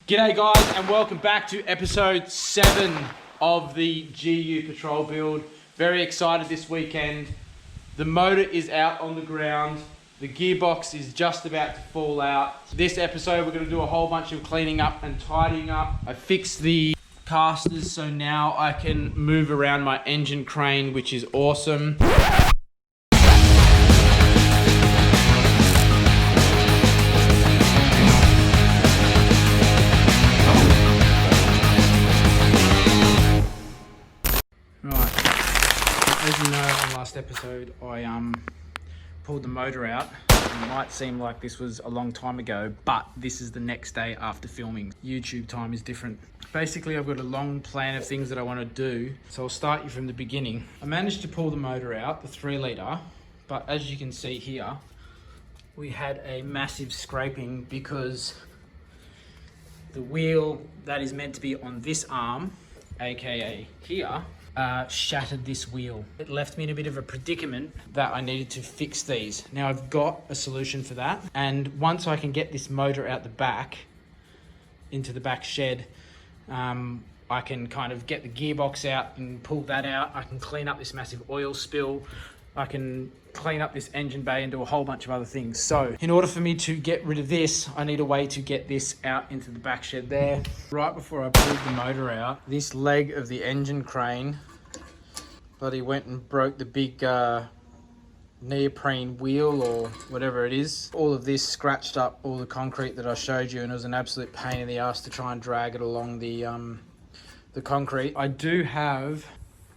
G'day guys, and welcome back to episode 7 of the GU Patrol build. Very excited this weekend. The motor is out on the ground. The gearbox is just about to fall out. This episode we're going to do a whole bunch of cleaning up and tidying up. I fixed the casters so now I can move around my engine crane, which is awesome. As you know, on last episode, I pulled the motor out. It might seem like this was a long time ago, but this is the next day after filming. YouTube time is different. Basically, I've got a long plan of things that I want to do, so I'll start you from the beginning. I managed to pull the motor out, the 3 litre, but as you can see here, we had a massive scraping because the wheel that is meant to be on this arm, aka here, shattered this wheel. It left me in a bit of a predicament that I needed to fix these. Now I've got a solution for that, and once I can get this motor out the back into the back shed, I can kind of get the gearbox out and pull that out. I can clean up this massive oil spill. I can clean up this engine bay and do a whole bunch of other things. So in order for me to get rid of this, I need a way to get this out into the back shed there. Right before I pulled the motor out, this leg of the engine crane bloody went and broke the big neoprene wheel or whatever it is. All of this scratched up all the concrete that I showed you, and it was an absolute pain in the ass to try and drag it along the concrete. I do have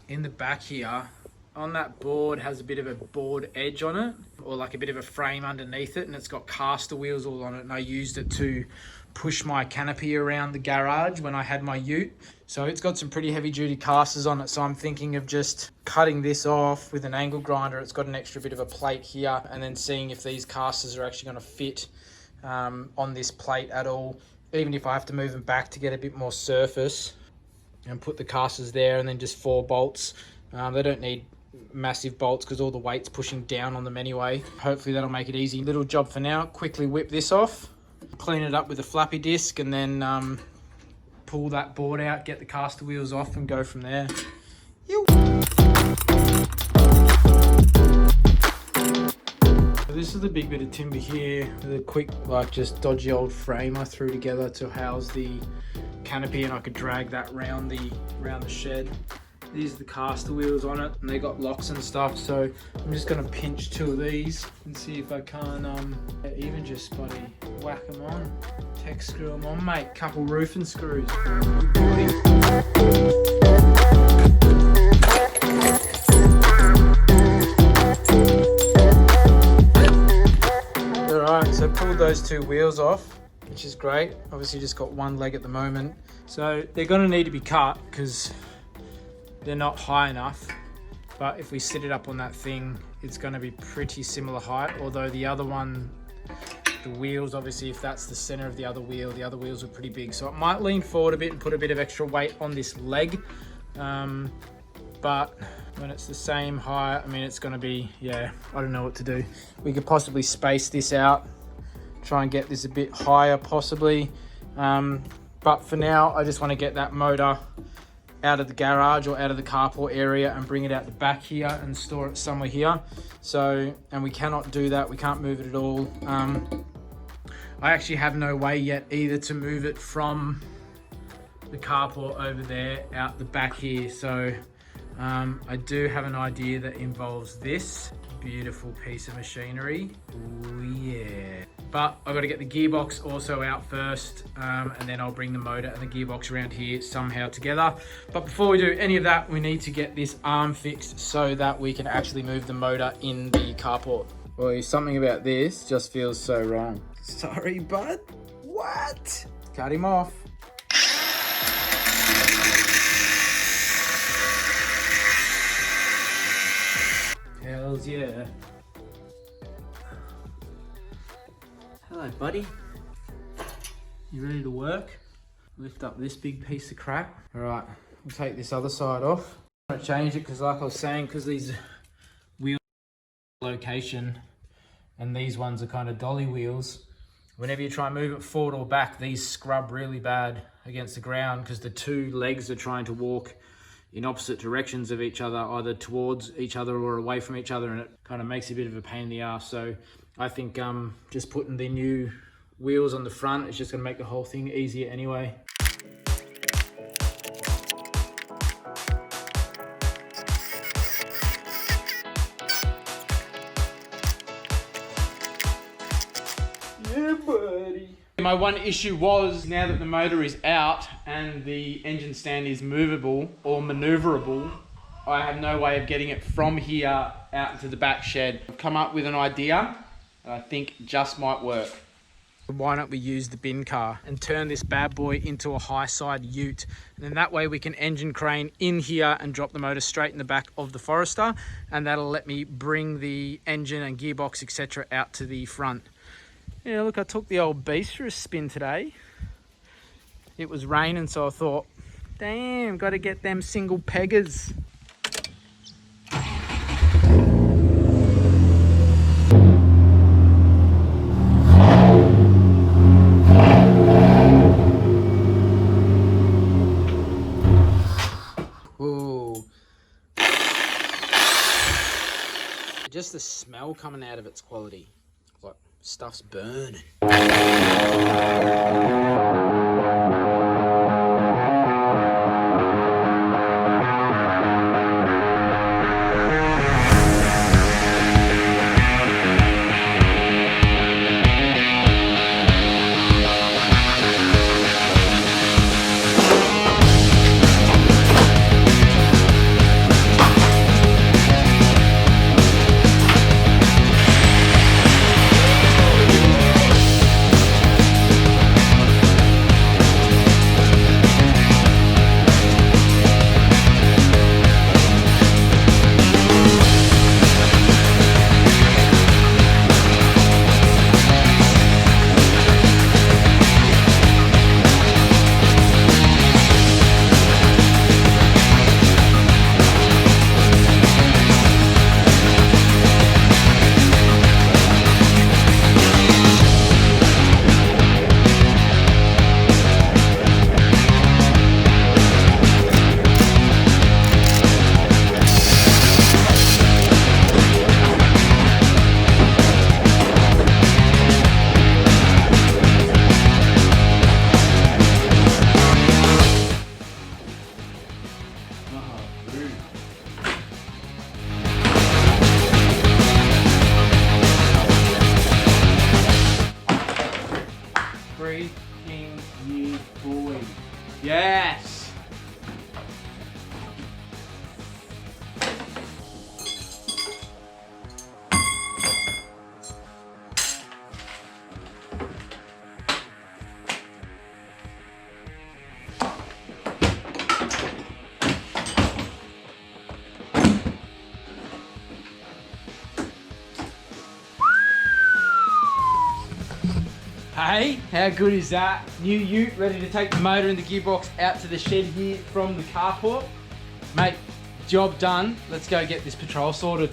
in the back here, on that board, has a bit of a board edge on it, or like a bit of a frame underneath it, and it's got caster wheels all on it, and I used it to push my canopy around the garage when I had my ute. So it's got some pretty heavy duty casters on it, so I'm thinking of just cutting this off with an angle grinder. It's got an extra bit of a plate here, and then seeing if these casters are actually going to fit on this plate at all, even if I have to move them back to get a bit more surface, and put the casters there, and then just 4 bolts. They don't need massive bolts because all the weight's pushing down on them anyway. Hopefully that'll make it easy. Little job for now. Quickly whip this off, clean it up with a flappy disc, and then pull that board out, get the caster wheels off, and go from there. So this is the big bit of timber here with a quick, like, just dodgy old frame I threw together to house the canopy, and I could drag that round the shed. These are the caster wheels on it, and they got locks and stuff, so I'm just going to pinch 2 of these and see if I can even just bloody whack them on, tech screw them on, mate. Couple roofing screws. Alright, so pulled those 2 wheels off, which is great. Obviously just got 1 leg at the moment, so they're going to need to be cut because they're not high enough, but if we sit it up on that thing, it's going to be pretty similar height. Although the other one, the wheels, obviously if that's the center of the other wheels are pretty big, so it might lean forward a bit and put a bit of extra weight on this leg, but when it's the same height, I mean, it's going to be, yeah, I don't know what to do. We could possibly space this out, try and get this a bit higher possibly, but for now I just want to get that motor out of the garage or out of the carport area and bring it out the back here and store it somewhere here. So, and we cannot do that, we can't move it at all. I actually have no way yet either to move it from the carport over there out the back here. So I do have an idea that involves this beautiful piece of machinery. Oh yeah. But I've got to get the gearbox also out first, and then I'll bring the motor and the gearbox around here somehow together. But before we do any of that, we need to get this arm fixed so that we can actually move the motor in the carport. Boy, something about this just feels so wrong. Sorry, bud. What? Cut him off. Hells yeah. Hello, buddy. You ready to work? Lift up this big piece of crap. All right, we'll take this other side off. I'm gonna change it because, like I was saying, because these wheels location and these ones are kind of dolly wheels, Whenever you try and move it forward or back, these scrub really bad against the ground because the two legs are trying to walk in opposite directions of each other, either towards each other or away from each other, and it kind of makes it a bit of a pain in the ass. So I think just putting the new wheels on the front is just going to make the whole thing easier anyway. Yeah, buddy. My one issue was, now that the motor is out and the engine stand is movable or maneuverable, I have no way of getting it from here out into the back shed. I've come up with an idea that I think just might work. Why don't we use the bin car and turn this bad boy into a high side ute, and then that way we can engine crane in here and drop the motor straight in the back of the Forester, and that'll let me bring the engine and gearbox etc out to the front. Yeah, look, I took the old beast for a spin today. It was raining, so I thought, damn, got to get them single peggers. Whoa. Just the smell coming out of it's quality. Like, stuff's burning. Freaking you, boy. Yes! Hey, how good is that? New ute ready to take the motor and the gearbox out to the shed here from the carport. Mate, job done. Let's go get this patrol sorted.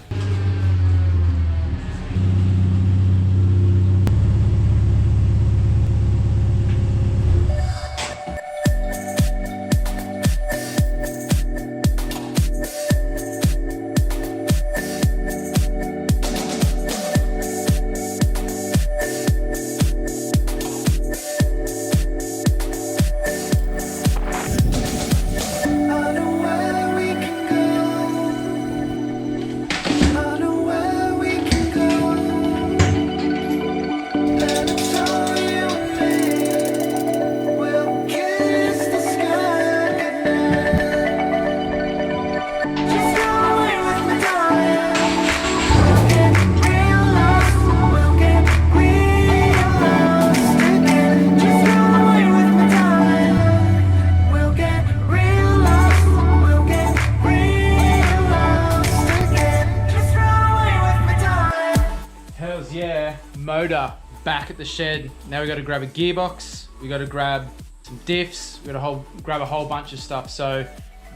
Motor back at the shed. Now we got to grab a gearbox, we got to grab some diffs, we got to grab a whole bunch of stuff. So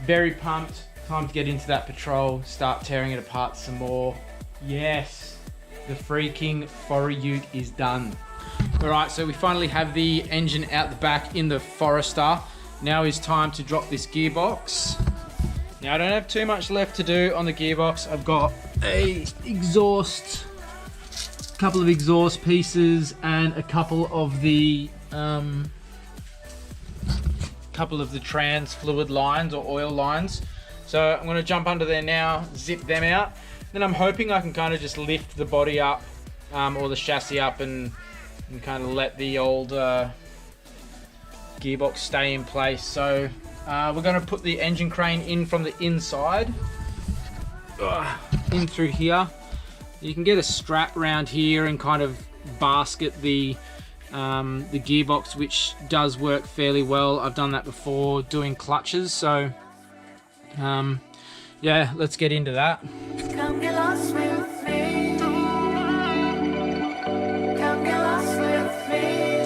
very pumped. Time to get into that patrol, start tearing it apart some more. Yes, the freaking Forester ute is done. All right, so we finally have the engine out the back in the Forester. Now is time to drop this gearbox. Now I don't have too much left to do on the gearbox. I've got a couple of exhaust pieces and a couple of the trans fluid lines or oil lines. So I'm gonna jump under there now, zip them out. Then I'm hoping I can kind of just lift the body up or the chassis up and kind of let the old gearbox stay in place. So we're going to put the engine crane in from the inside, in through here. You can get a strap around here and kind of basket the gearbox, which does work fairly well. I've done that before doing clutches. So yeah, let's get into that. Come get lost with me. Come get lost with me.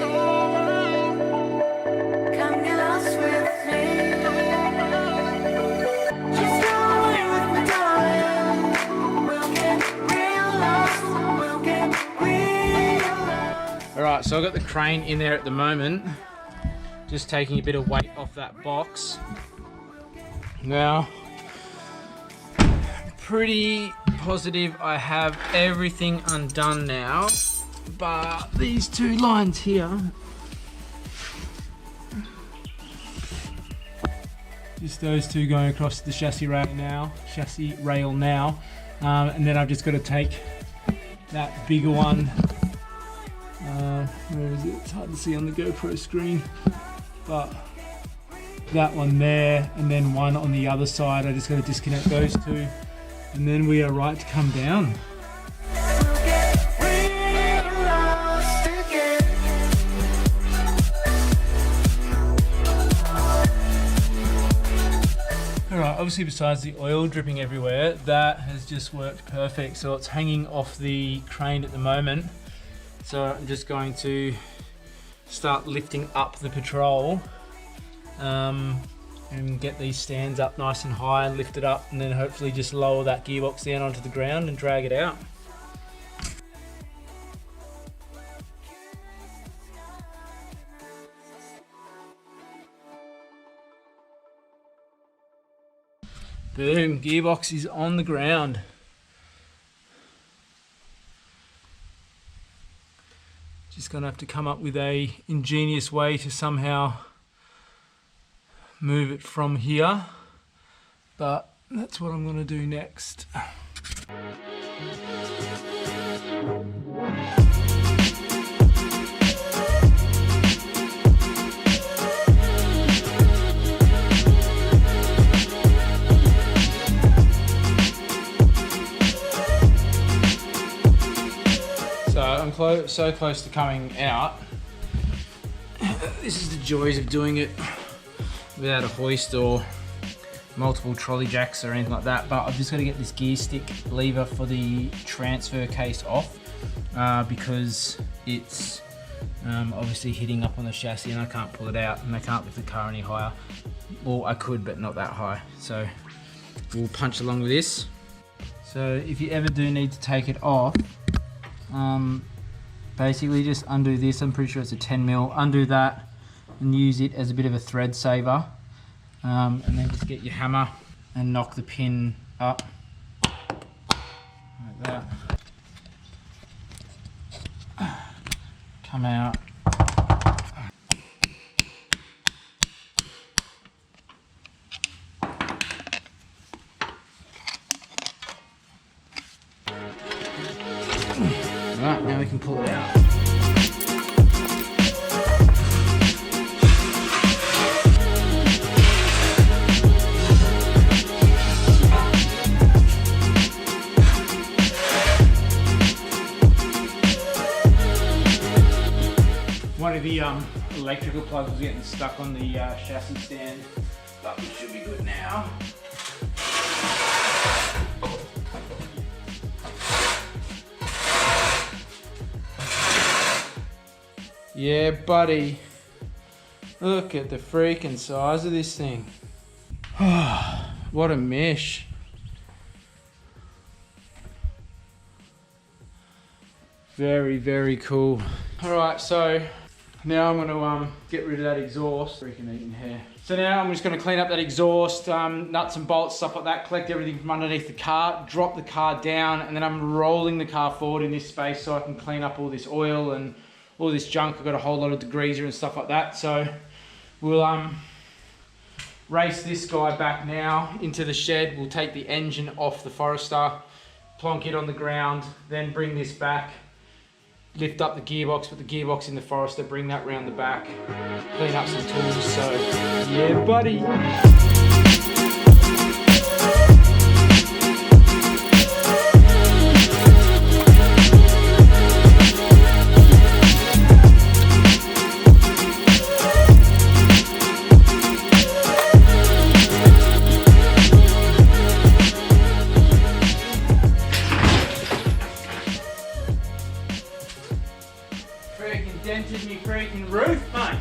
Come get lost with me. Just go away with me, darling. We'll get real lost. We'll get real lost. All right, so I've got the crane in there at the moment, just taking a bit of weight off that box. Now, pretty positive I have everything undone now, but these two lines here, just those two going across the chassis rail now, and then I've just got to take that bigger one, where is it? It's hard to see on the GoPro screen, but that one there, and then one on the other side. I just got to disconnect those two, and then we are right to come down. We'll get real lost again. Alright, obviously besides the oil dripping everywhere, that has just worked perfect. So it's hanging off the crane at the moment. So I'm just going to start lifting up the patrol and get these stands up nice and high and lift it up, and then hopefully just lower that gearbox down onto the ground and drag it out. Boom, gearbox is on the ground. Just gonna have to come up with a ingenious way to somehow move it from here, but that's what I'm gonna do next. So I'm so close to coming out. This is the joys of doing it without a hoist or multiple trolley jacks or anything like that, but I've just got to get this gear stick lever for the transfer case off because it's obviously hitting up on the chassis and I can't pull it out, and I can't lift the car any higher. Well, I could, but not that high. So we'll punch along with this. So if you ever do need to take it off, basically just undo this. I'm pretty sure it's a 10mm. Undo that and use it as a bit of a thread saver, and then just get your hammer and knock the pin up like that. Come out. Right, now we can pull it out. One of the electrical plugs was getting stuck on the chassis stand, but we should be good now. Yeah, buddy. Look at the freaking size of this thing. What a mesh. Very, very cool. All right, so now I'm gonna get rid of that exhaust. Freaking eating hair. So now I'm just gonna clean up that exhaust, nuts and bolts, stuff like that, collect everything from underneath the car, drop the car down, and then I'm rolling the car forward in this space so I can clean up all this oil and all this junk. I've got a whole lot of degreaser and stuff like that. So we'll race this guy back now into the shed. We'll take the engine off the Forester, plonk it on the ground, then bring this back, lift up the gearbox, put the gearbox in the Forester, bring that round the back, clean up some tools. So yeah, buddy. Freaking dented me freaking roof, mate.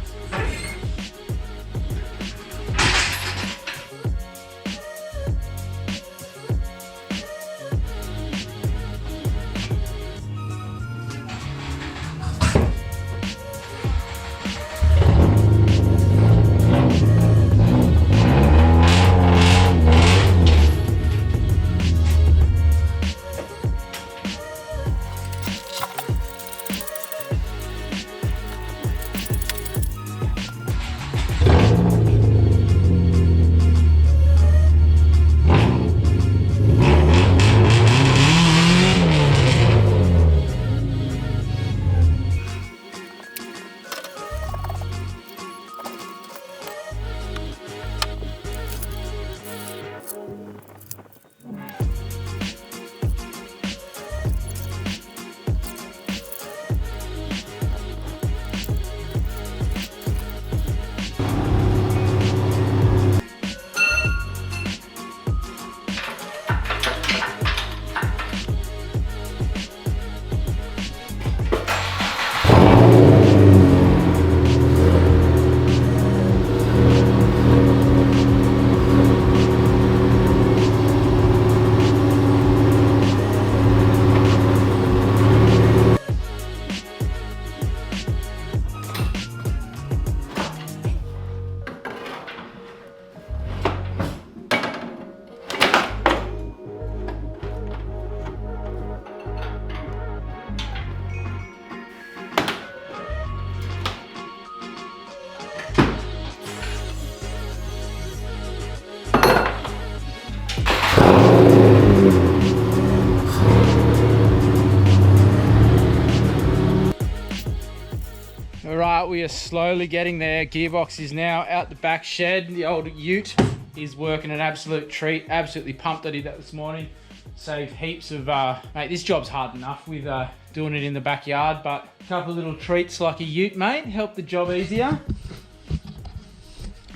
Alright, we are slowly getting there. Gearbox is now out the back shed. The old ute is working an absolute treat. Absolutely pumped. I did that this morning. Saved heaps of, mate, this job's hard enough with doing it in the backyard, but a couple of little treats like a ute, mate, help the job easier.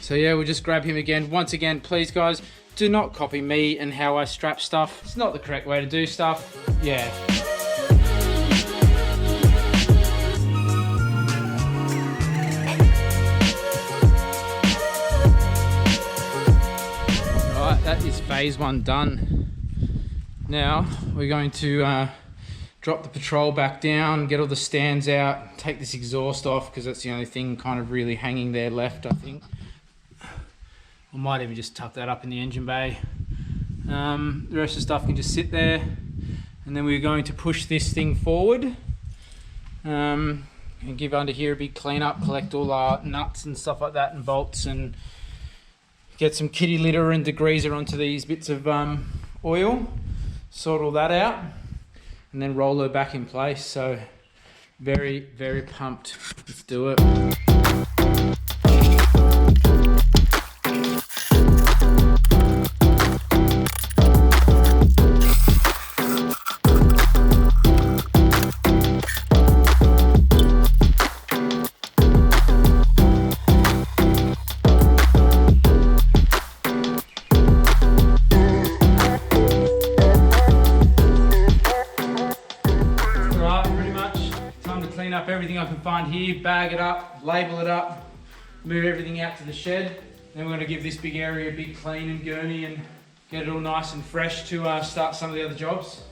So yeah, we'll just grab him again. Once again, please guys, do not copy me and how I strap stuff. It's not the correct way to do stuff. Yeah. That is phase one done. Now we're going to drop the patrol back down, get all the stands out, take this exhaust off because that's the only thing kind of really hanging there left, I think. I might even just tuck that up in the engine bay. The rest of the stuff can just sit there, and then we're going to push this thing forward and give under here a big clean up, collect all our nuts and stuff like that and bolts, and get some kitty litter and degreaser onto these bits of oil, sort all that out, and then roll her back in place. So very, very pumped. Let's do it. Up everything I can find here, bag it up, label it up, move everything out to the shed. Then we're going to give this big area a big clean and gurney and get it all nice and fresh to start some of the other jobs.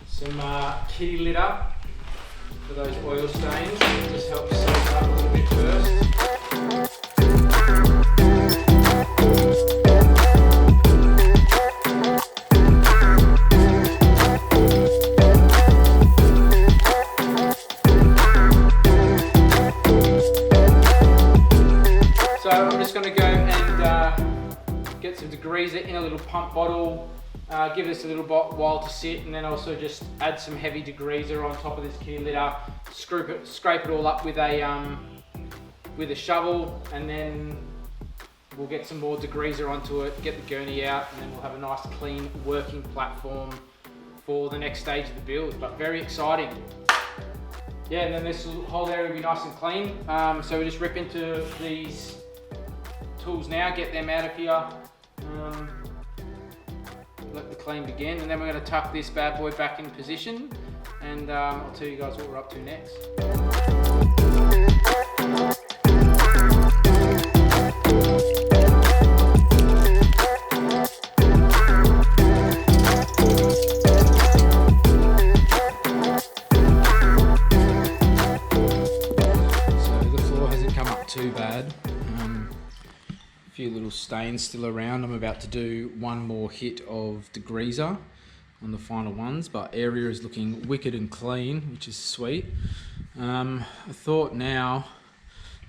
Some kitty litter, for those oil stains. Just helps soak it up a little bit first. So I'm just going to go and get some degreaser in a little pump bottle, give this a little while to sit, and then also just add some heavy degreaser on top of this key litter, scrape it all up with a shovel, and then we'll get some more degreaser onto it, get the gurney out, and then we'll have a nice clean working platform for the next stage of the build. But very exciting. Yeah, and then this whole area will be nice and clean. So we just rip into these tools now, get them out of here, let the clean begin, and then we're going to tuck this bad boy back in position, and I'll tell you guys what we're up to next. So the floor hasn't come up too bad. Few little stains still around. I'm about to do one more hit of degreaser on the final ones, but area is looking wicked and clean, which is sweet. I thought now,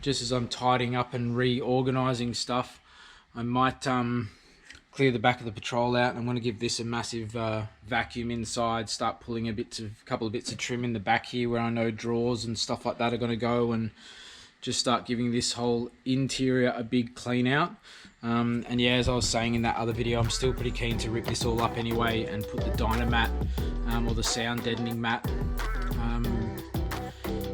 just as I'm tidying up and reorganizing stuff, I might clear the back of the patrol out, and I'm going to give this a massive vacuum inside, start pulling a couple of bits of trim in the back here where I know drawers and stuff like that are going to go, and just start giving this whole interior a big clean out. And yeah, as I was saying in that other video, I'm still pretty keen to rip this all up anyway and put the Dynamat or the sound deadening mat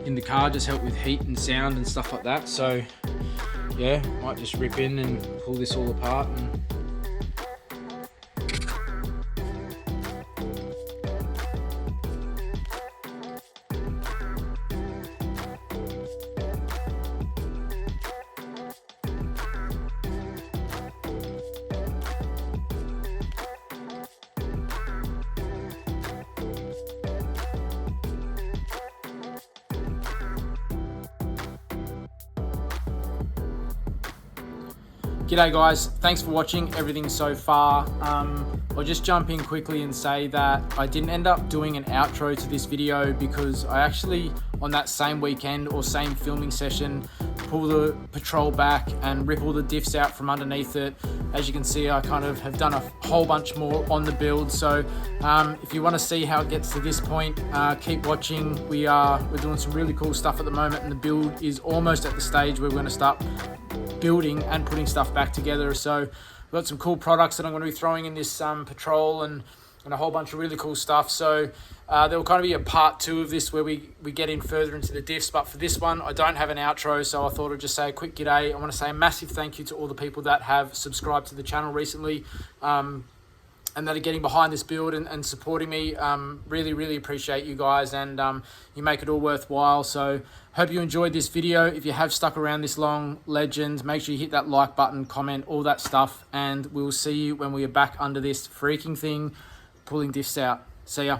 in the car, just help with heat and sound and stuff like that. So yeah, might just rip in and pull this all apart. And g'day guys, thanks for watching everything so far. I'll just jump in quickly and say that I didn't end up doing an outro to this video because I actually, on that same weekend or same filming session, pull the patrol back and rip all the diffs out from underneath it. As you can see, I kind of have done a whole bunch more on the build. So if you want to see how it gets to this point, keep watching. We're doing some really cool stuff at the moment, and the build is almost at the stage where we're going to start building and putting stuff back together. So we've got some cool products that I'm going to be throwing in this patrol, and a whole bunch of really cool stuff. So there will kind of be a part 2 of this where we get in further into the diffs, but for this one I don't have an outro, so I thought I'd just say a quick g'day. I want to say a massive thank you to all the people that have subscribed to the channel recently, and that are getting behind this build and supporting me. Really appreciate you guys, and you make it all worthwhile. So hope you enjoyed this video. If you have stuck around this long, legend, make sure you hit that like button, comment, all that stuff, and we'll see you when we are back under this freaking thing, pulling diffs out. See ya.